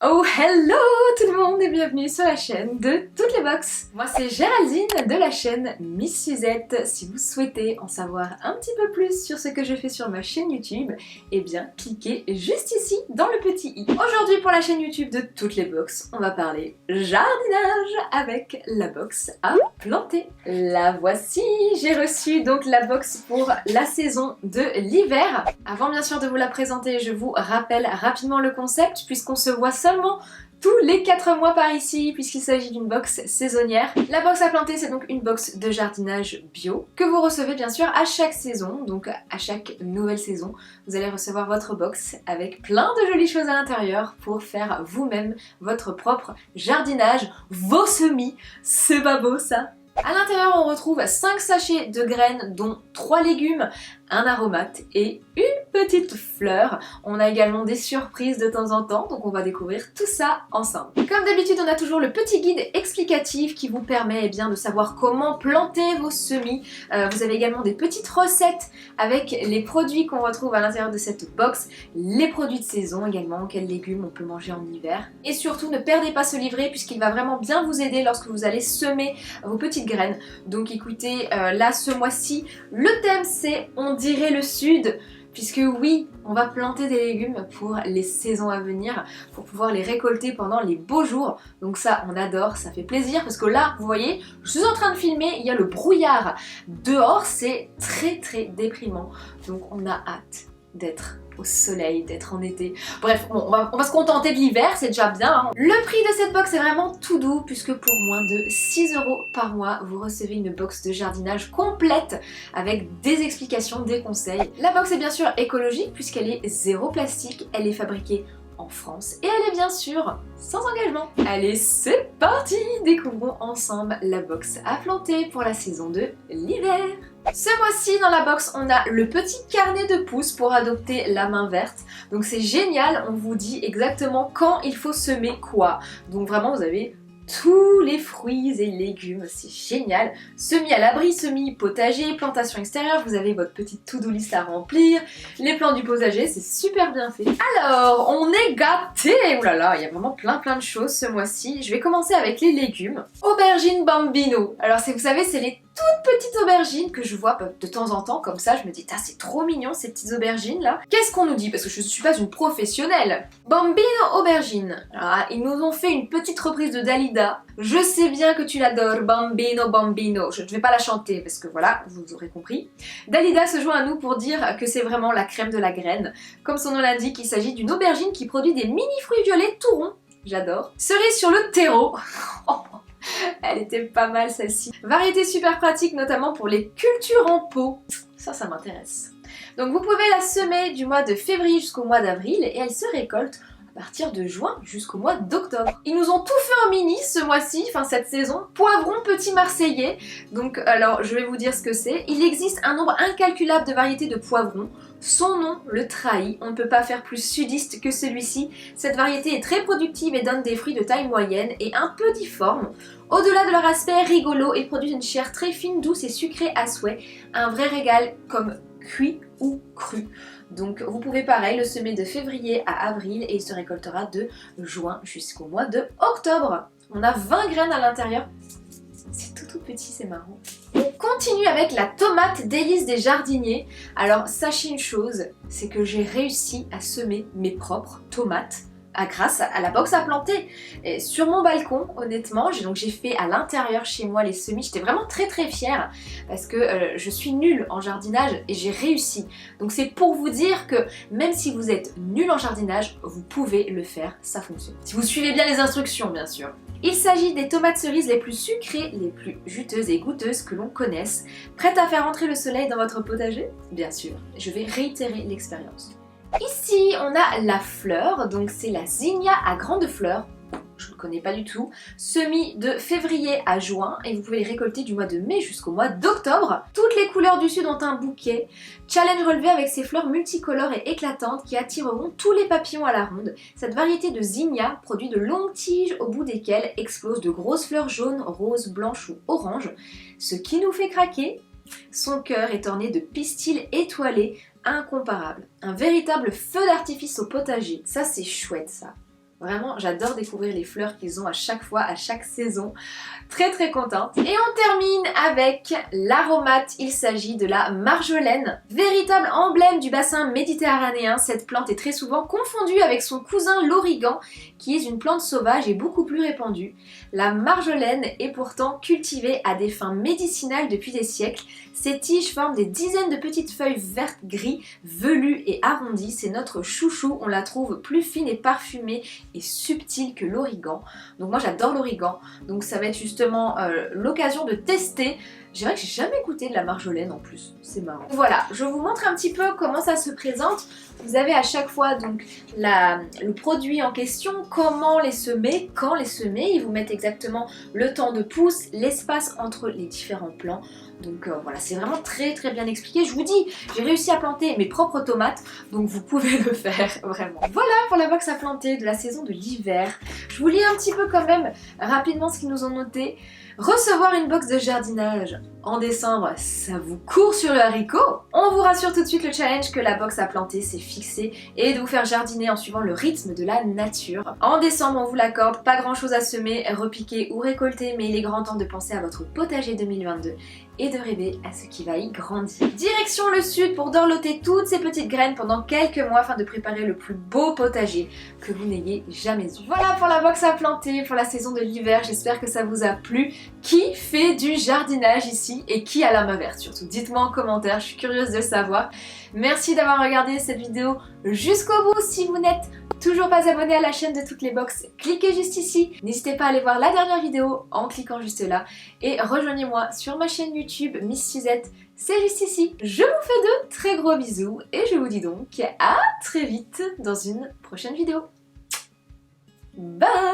Oh hello tout le monde et bienvenue sur la chaîne de toutes les box. Moi c'est Géraldine de la chaîne Miss Suzette. Si vous souhaitez en savoir un petit peu plus sur ce que je fais sur ma chaîne YouTube, eh bien cliquez juste ici dans le petit i. Aujourd'hui pour la chaîne YouTube de toutes les box, on va parler jardinage avec la box à planter. La voici, j'ai reçu donc la box pour la saison de l'hiver. Avant bien sûr de vous la présenter, je vous rappelle rapidement le concept puisqu'on se voit seulement tous les 4 mois par ici puisqu'il s'agit d'une box saisonnière. La box à planter, c'est donc une box de jardinage bio que vous recevez bien sûr à chaque saison, donc à chaque nouvelle saison. Vous allez recevoir votre box avec plein de jolies choses à l'intérieur pour faire vous-même votre propre jardinage, vos semis. C'est pas beau ça? À l'intérieur, on retrouve 5 sachets de graines dont 3 légumes, un aromate et une petite fleur. On a également des surprises de temps en temps, donc on va découvrir tout ça ensemble. Comme d'habitude, on a toujours le petit guide explicatif qui vous permet de savoir comment planter vos semis. Vous avez également des petites recettes avec les produits qu'on retrouve à l'intérieur de cette box, les produits de saison également, quels légumes on peut manger en hiver. Et surtout, ne perdez pas ce livret puisqu'il va vraiment bien vous aider lorsque vous allez semer vos petites graines. Donc écoutez, là ce mois-ci, le thème c'est on dirait le sud, puisque oui, on va planter des légumes pour les saisons à venir, pour pouvoir les récolter pendant les beaux jours. Donc ça, on adore, ça fait plaisir, parce que là, vous voyez, je suis en train de filmer, il y a le brouillard. Dehors, c'est très déprimant. Donc on a hâte d'être au soleil, d'être en été. Bref, bon, on va se contenter de l'hiver, c'est déjà bien. Hein. Le prix de cette box est vraiment tout doux, puisque pour moins de 6 € par mois, vous recevez une box de jardinage complète avec des explications, des conseils. La box est bien sûr écologique, puisqu'elle est zéro plastique, elle est fabriquée en France et elle est bien sûr sans engagement. Allez, c'est parti! Découvrons ensemble la box à planter pour la saison de l'hiver. Ce mois-ci dans la box on a le petit carnet de pouces pour adopter la main verte. Donc c'est génial, on vous dit exactement quand il faut semer quoi. Donc vraiment vous avez tous les fruits et légumes, c'est génial. Semis à l'abri, semis potager, plantation extérieure, vous avez votre petite to-do list à remplir. Les plans du potager, c'est super bien fait. Alors, on est gâtés. Ouh là là, il y a vraiment plein de choses ce mois-ci. Je vais commencer avec les légumes. Aubergine bambino. Alors, vous savez, c'est les toutes petites aubergines que je vois de temps en temps comme ça, je me dis c'est trop mignon ces petites aubergines là. Qu'est-ce qu'on nous dit? Parce que je ne suis pas une professionnelle. Bambino aubergine. Alors, ils nous ont fait une petite reprise de Dalida. Je sais bien que tu l'adores, Bambino Bambino. Je ne vais pas la chanter parce que voilà, vous aurez compris. Dalida se joint à nous pour dire que c'est vraiment la crème de la graine. Comme son nom l'indique, il s'agit d'une aubergine qui produit des mini fruits violets tout ronds. J'adore. Cerise sur le terreau. Elle était pas mal celle-ci. Variété super pratique notamment pour les cultures en pot. Ça m'intéresse. Donc vous pouvez la semer du mois de février jusqu'au mois d'avril et elle se récolte à partir de juin jusqu'au mois d'octobre. Ils nous ont tout fait en mini ce mois-ci, cette saison. Poivron petit marseillais. Donc alors je vais vous dire ce que c'est. Il existe un nombre incalculable de variétés de poivrons. Son nom le trahit, on ne peut pas faire plus sudiste que celui-ci. Cette variété est très productive et donne des fruits de taille moyenne et un peu difformes. Au-delà de leur aspect rigolo, ils produisent une chair très fine, douce et sucrée à souhait. Un vrai régal comme cuit ou cru. Donc vous pouvez pareil le semer de février à avril et il se récoltera de juin jusqu'au mois de octobre. On a 20 graines à l'intérieur. C'est tout petit, c'est marrant. On continue avec la tomate délice des jardiniers. Alors sachez une chose, c'est que j'ai réussi à semer mes propres tomates grâce à la box à planter. Et sur mon balcon, honnêtement, j'ai fait à l'intérieur chez moi les semis. J'étais vraiment très fière parce que je suis nulle en jardinage et j'ai réussi. Donc c'est pour vous dire que même si vous êtes nul en jardinage, vous pouvez le faire, ça fonctionne. Si vous suivez bien les instructions, bien sûr. Il s'agit des tomates cerises les plus sucrées, les plus juteuses et goûteuses que l'on connaisse. Prêtes à faire entrer le soleil dans votre potager? Bien sûr, je vais réitérer l'expérience. Ici, on a la fleur, donc c'est la zinnia à grandes fleurs. Je ne connais pas du tout. Semis de février à juin et vous pouvez les récolter du mois de mai jusqu'au mois d'octobre. Toutes les couleurs du sud ont un bouquet. Challenge relevé avec ces fleurs multicolores et éclatantes qui attireront tous les papillons à la ronde. Cette variété de zinnia produit de longues tiges au bout desquelles explosent de grosses fleurs jaunes, roses, blanches ou oranges. Ce qui nous fait craquer, son cœur est orné de pistils étoilés incomparable. Un véritable feu d'artifice au potager. Ça c'est chouette ça. Vraiment, j'adore découvrir les fleurs qu'ils ont à chaque fois, à chaque saison. Très très contente. Et on termine avec l'aromate. Il s'agit de la marjolaine. Véritable emblème du bassin méditerranéen, cette plante est très souvent confondue avec son cousin l'origan, qui est une plante sauvage et beaucoup plus répandue. La marjolaine est pourtant cultivée à des fins médicinales depuis des siècles. Ses tiges forment des dizaines de petites feuilles vertes gris, velues et arrondies. C'est notre chouchou, on la trouve plus fine et parfumée et subtile que l'origan. Donc moi j'adore l'origan, donc ça va être justement l'occasion de tester. Je dirais que j'ai jamais goûté de la marjolaine en plus, c'est marrant. Voilà, je vous montre un petit peu comment ça se présente. Vous avez à chaque fois donc le produit en question, comment les semer, quand les semer. Ils vous mettent exactement le temps de pousse, l'espace entre les différents plants. Donc voilà, c'est vraiment très très bien expliqué. Je vous dis, j'ai réussi à planter mes propres tomates, donc vous pouvez le faire, vraiment. Voilà pour la box à planter de la saison de l'hiver. Je vous lis un petit peu quand même rapidement ce qu'ils nous ont noté. Recevoir une box de jardinage en décembre, ça vous court sur le haricot. On vous rassure tout de suite, le challenge que la box à planter s'est fixé et de vous faire jardiner en suivant le rythme de la nature. En décembre, on vous l'accorde, pas grand chose à semer, repiquer ou récolter, mais il est grand temps de penser à votre potager 2022 et de rêver à ce qui va y grandir. Direction le sud pour dorloter toutes ces petites graines pendant quelques mois afin de préparer le plus beau potager que vous n'ayez jamais eu. Voilà pour la box à planter pour la saison de l'hiver, j'espère que ça vous a plu. Qui fait du jardinage ici et qui a la main verte surtout? Dites-moi en commentaire, je suis curieuse de le savoir. Merci d'avoir regardé cette vidéo jusqu'au bout. Si vous n'êtes toujours pas abonné à la chaîne de toutes les box, cliquez juste ici. N'hésitez pas à aller voir la dernière vidéo en cliquant juste là. Et rejoignez-moi sur ma chaîne YouTube Miss Suzette, c'est juste ici. Je vous fais de très gros bisous et je vous dis donc à très vite dans une prochaine vidéo. Bye!